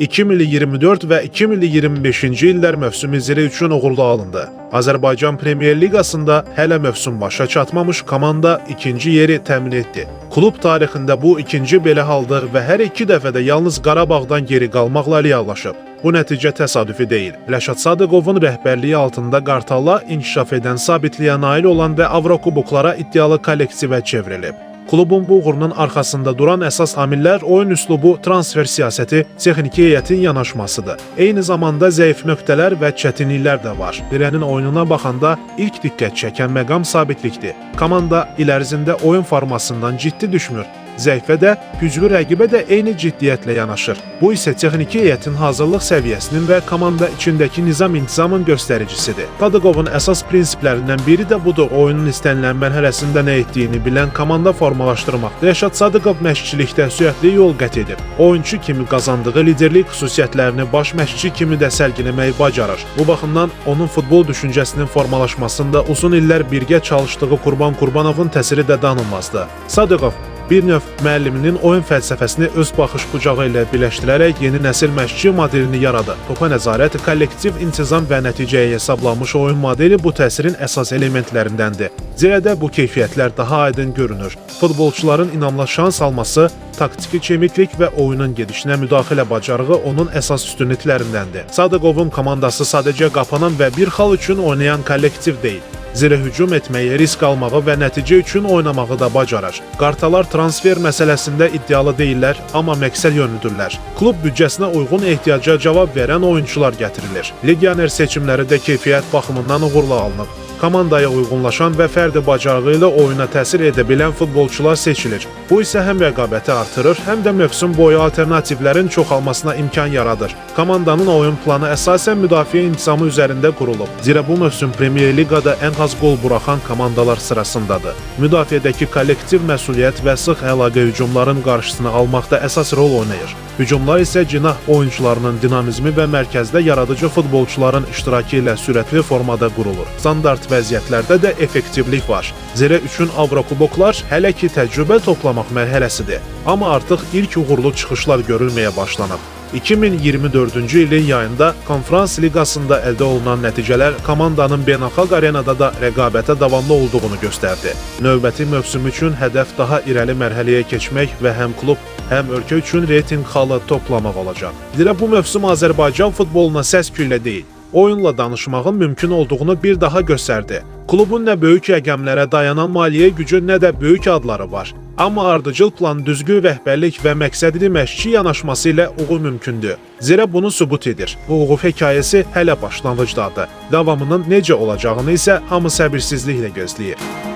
2024 və 2025-ci illər mövsümü Zirə üçün uğurlu alındı. Azərbaycan Premyer Liqasında hələ mövsüm başa çatmamış komanda ikinci yeri təmin etdi. Klub tarixində bu ikinci belə haldır və hər iki dəfədə yalnız Qarabağdan geri qalmaqla reallaşıb. Bu nəticə təsadüfi deyil. Rəşad Sadıqovun rəhbərliyi altında Qartalla inkişaf edən sabitliyə nail olan və Avrokuboklara iddialı kollektivə çevrilib. Klubun bu uğurunun arxasında duran əsas amillər oyun üslubu, transfer siyasəti, texniki heyətin yanaşmasıdır. Eyni zamanda zəif nöqtələr və çətinliklər də var. Dirənin oyununa baxanda ilk diqqət çəkən məqam sabitlikdir. Komanda il ərzində oyun formasından ciddi düşmür. Zəifə də, güclü rəqibə də eyni ciddiyyətlə yanaşır. Bu isə texniki heyətin hazırlıq səviyyəsinin və komanda içindəki nizam-intizamın göstəricisidir. Sadıqovun əsas prinsiplərindən biri də budur, oyunun istənilən mərhələsində nə etdiyini bilən komanda formalaşdırmaq. Rəşad Sadıqov məşqçilikdə sürətli yol qət edib. Oyunçu kimi qazandığı liderlik xüsusiyyətlərini baş məşqçi kimi də sərgiləməyi bacarır. Bu baxımdan onun futbol düşüncəsinin formalaşmasında uzun illər birgə çalışdığı Qurban Qurbanovun təsiri də danılmazdı. Sadıqov bir növ müəlliminin oyun fəlsəfəsini öz baxış bucağı ilə birləşdirərək yeni nəsil məşqçi modelini yaradı. Topa nəzarət, kollektiv intizam və nəticəyə hesablanmış oyun modeli bu təsirin əsas elementlərindəndir. Zirədə bu keyfiyyətlər daha aydın görünür. Futbolçuların inamla şans alması, taktiki çemiklik və oyunun gedişinə müdaxilə bacarığı onun əsas üstünlüklərindəndir. Sadıqovun komandası sadəcə qapanan və bir xal üçün oynayan kollektiv deyil. Zirə hücum etməyi, risk almağı və nəticə üçün oynamağı da bacarır. Qartalar transfer məsələsində iddialı deyillər, amma məqsəd yönlüdürlər. Klub büdcəsinə uyğun ehtiyaca cavab verən oyunçular gətirilir. Legioner seçimləri də keyfiyyət baxımından uğurlu alınıb. Komandaya uyğunlaşan və fərdi bacarığı ilə oyuna təsir edə bilən futbolçular seçilir. Bu isə həm rəqabəti artırır, həm də mövsüm boyu alternativlərin çoxalmasına imkan yaradır. Komandanın oyun planı əsasən müdafiə intizamı üzərində qurulub. Zirə bu mövsüm Premyer Liqada ən az qol buraxan komandalar sırasındadır. Müdafiədəki kollektiv məsuliyyət və sıx əlaqə hücumların qarşısını almaqda əsas rol oynayır. Hücumlar isə cinah oyunçularının dinamizmi və mərkəzdə yaradıcı futbolçuların iştirakı ilə sürətli formada qurulur. Standart vəziyyətlərdə də effektivlik var. Zirə üçün Avrokuboklar hələ ki təcrübə toplamaq mərhələsidir. Amma artıq ilk uğurlu çıxışlar görülməyə başlanıb. 2024-cü ilin yayında Konferans Liqasında əldə olunan nəticələr komandanın beynəlxalq arenada da rəqabətə davamlı olduğunu göstərdi. Növbəti mövsüm üçün hədəf daha irəli mərhələyə keçmək və həm klub, həm ölkə üçün reytinq xalı toplamaq olacaq. Zirə bu mövsüm Azərbaycan futboluna səs-küylə deyil, oyunla danışmağın mümkün olduğunu bir daha göstərdi. Klubun nə böyük rəqəmlərə dayanan maliyyə gücü, nə də böyük adları var. Amma ardıcıl plan, düzgün rəhbərlik və məqsədli məşqçi yanaşması ilə uğur mümkündür. Zirə bunu sübut edir. Bu uğur hekayəsi hələ başlanğıcdadır. Davamının necə olacağını isə hamı səbirsizliklə gözləyir.